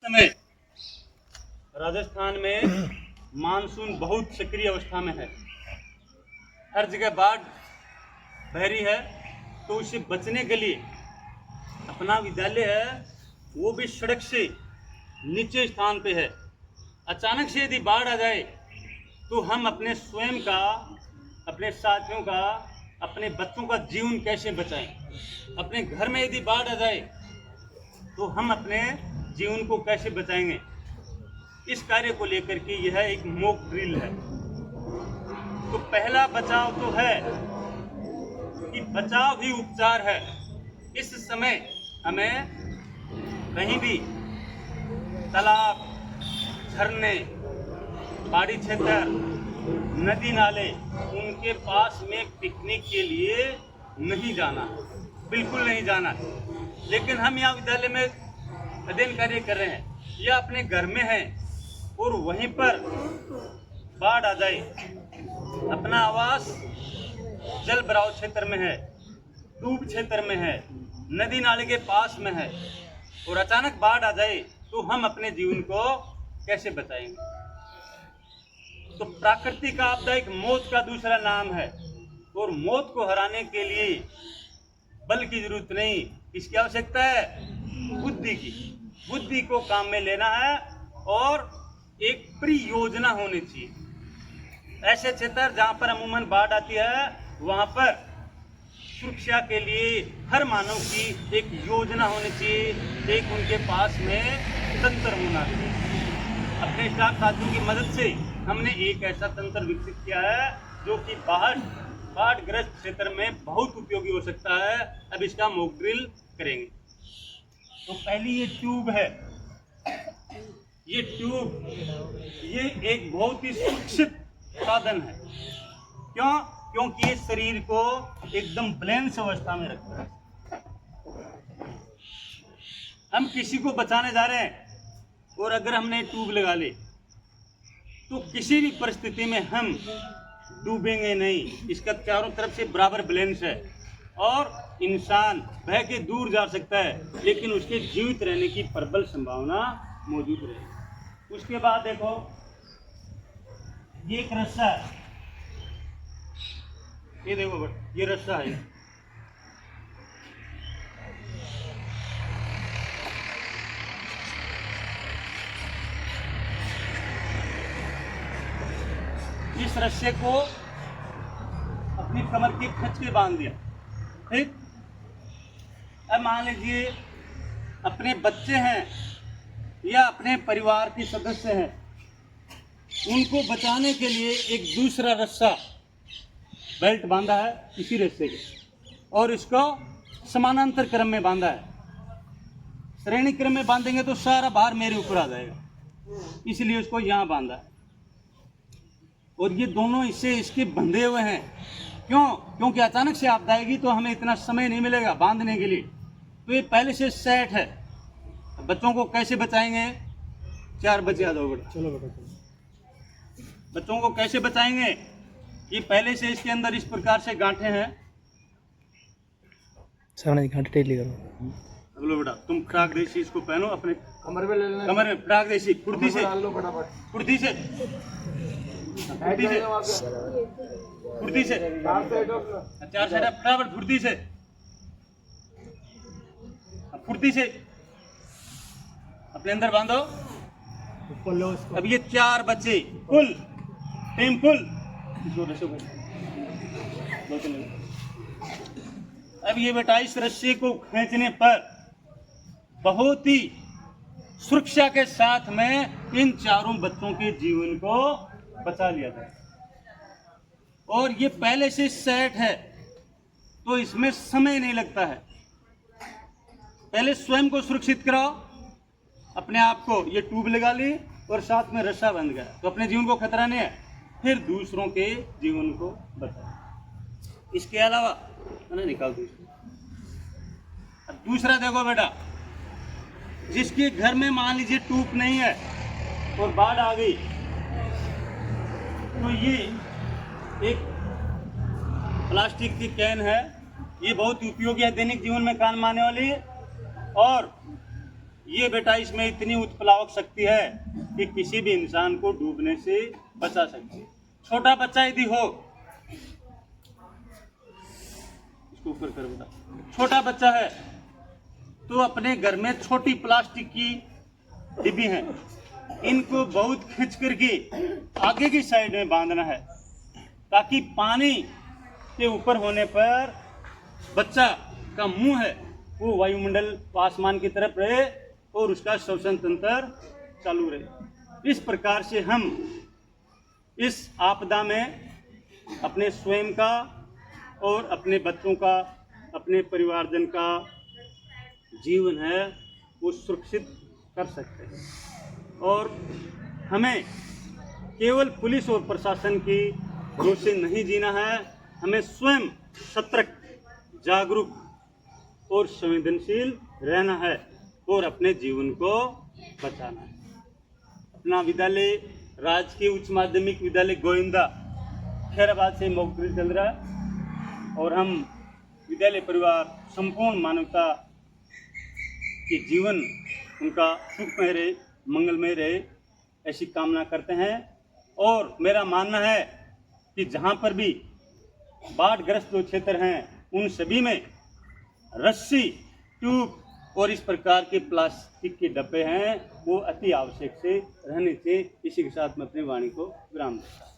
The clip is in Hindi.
समय राजस्थान में मानसून बहुत सक्रिय अवस्था में है। हर जगह बाढ़ बह रही है, तो उससे बचने के लिए अपना विद्यालय है वो भी सड़क से नीचे स्थान पे है। अचानक से यदि बाढ़ आ जाए तो हम अपने स्वयं का, अपने साथियों का, अपने बच्चों का जीवन कैसे बचाएं। अपने घर में यदि बाढ़ आ जाए तो हम अपने जीवन को कैसे बचाएंगे। इस कार्य को लेकर के यह एक मॉक ड्रिल है। तो पहला बचाव तो है कि बचाव ही उपचार है। इस समय हमें कहीं भी तालाब, झरने, पहाड़ी क्षेत्र, नदी नाले, उनके पास में पिकनिक के लिए नहीं जाना, बिल्कुल नहीं जाना। लेकिन हम यहाँ विद्यालय में अध्ययन कार्य कर रहे हैं या अपने घर में हैं और वहीं पर बाढ़ आ जाए, अपना आवास जल भराव क्षेत्र में है, डूब क्षेत्र में है, नदी नाले के पास में है और अचानक बाढ़ आ जाए तो हम अपने जीवन को कैसे बचाएंगे। तो प्राकृतिक आपदा एक मौत का दूसरा नाम है और मौत को हराने के लिए बल की जरूरत नहीं, इसकी आवश्यकता है बुद्धि की। बुद्धि को काम में लेना है और एक परियोजना होनी चाहिए। ऐसे क्षेत्र जहाँ पर अमूमन बाढ़ आती है वहाँ पर सुरक्षा के लिए हर मानव की एक योजना होनी चाहिए, एक उनके पास में तंत्र होना चाहिए। अपने स्टाफ साथियों की मदद से हमने एक ऐसा तंत्र विकसित किया है जो कि बाढ़ग्रस्त क्षेत्र में बहुत उपयोगी हो सकता है। अब इसका मॉक ड्रिल करेंगे। तो पहली ये ट्यूब है। ये ट्यूब ये एक बहुत ही सुरक्षित साधन है। क्यों? क्योंकि ये शरीर को एकदम बैलेंस अवस्था में रखता है। हम किसी को बचाने जा रहे हैं और अगर हमने ट्यूब लगा ली तो किसी भी परिस्थिति में हम डूबेंगे नहीं। इसका चारों तरफ से बराबर बैलेंस है और इंसान बह के दूर जा सकता है लेकिन उसके जीवित रहने की प्रबल संभावना मौजूद रहेगी। उसके बाद देखो ये एक रस्सा है, ये देखो ये रस्सा है। इस रस्से को अपनी कमर के खच के बांध दिया। ठीक, अब मान लीजिए अपने बच्चे हैं या अपने परिवार के सदस्य हैं, उनको बचाने के लिए एक दूसरा रस्सा बेल्ट बांधा है इसी रस्से के और इसको समानांतर क्रम में बांधा है। श्रेणी क्रम में बांधेंगे तो सारा भार मेरे ऊपर आ जाएगा, इसलिए उसको यहाँ बांधा है। और ये दोनों इससे इसके बंधे हुए हैं। क्यों? क्योंकि अचानक से आपदा आएगी तो हमें इतना समय नहीं मिलेगा बांधने के लिए। तो ये पहले से सेट है। बच्चों को कैसे बचाएंगे? 4 बजे आ जाओ बेटा। चलो बेटा चलो। बच्चों को कैसे बचाएंगे? ये पहले से इसके अंदर इस प्रकार से गांठें हैं। सामने गांठें टेढ़ी करो। अब लो बेटा, तुम फ्राक देसी इसको पहनो, अपने कमर में ले लेना, कमर में फ्राक देसी फुर्ती से डाल लो फटाफट, फुर्ती से फुर्ती से फुर्ती से 4 साइड फटाफट फुर्ती से फुर्ती से अपने अंदर बांधो। अब ये 4 बच्चे फुल टीम फुल। अब ये बेटा इस रस्सी को खींचने पर बहुत ही सुरक्षा के साथ में इन चारों बच्चों के जीवन को बचा लिया जाए। और ये पहले से सेट है तो इसमें समय नहीं लगता है। पहले स्वयं को सुरक्षित कराओ, अपने आप को ये ट्यूब लगा ली और साथ में रस्सा बंध गया तो अपने जीवन को खतरा नहीं है, फिर दूसरों के जीवन को बचाओ। इसके अलावा मैंने निकाल दो इसको। अब दूसरा देखो बेटा, जिसके घर में मान लीजिए ट्यूब नहीं है और बाढ़ आ गई तो ये एक प्लास्टिक की कैन है। ये बहुत उपयोगी है, दैनिक जीवन में काम आने वाली है और ये बेटा इसमें इतनी उत्प्लावक शक्ति है कि किसी भी इंसान को डूबने से बचा सकती है। छोटा बच्चा यदि हो, इसको ऊपर कर बेटा, छोटा बच्चा है तो अपने घर में छोटी प्लास्टिक की डिब्बी है, इनको बहुत खींच करके आगे की साइड में बांधना है ताकि पानी के ऊपर होने पर बच्चा का मुंह है वो वायुमंडल आसमान की तरफ रहे और उसका श्वसन तंत्र चालू रहे। इस प्रकार से हम इस आपदा में अपने स्वयं का और अपने बच्चों का, अपने परिवारजन का जीवन है वो सुरक्षित कर सकते हैं। और हमें केवल पुलिस और प्रशासन की रोक से नहीं जीना है, हमें स्वयं सतर्क, जागरूक और संवेदनशील रहना है और अपने जीवन को बचाना है। अपना विद्यालय राजकीय उच्च माध्यमिक विद्यालय गोविंदा खैराबाद से मौजूद चल रहा है और हम विद्यालय परिवार संपूर्ण मानवता के जीवन उनका सुखमय रहे, मंगलमय रहे, ऐसी कामना करते हैं। और मेरा मानना है कि जहाँ पर भी बाढ़ग्रस्त जो क्षेत्र हैं उन सभी में रस्सी, ट्यूब और इस प्रकार के प्लास्टिक के डब्बे हैं वो अति आवश्यक से रहने से, इसी के साथ मैं अपनी वाणी को विराम दूंगा।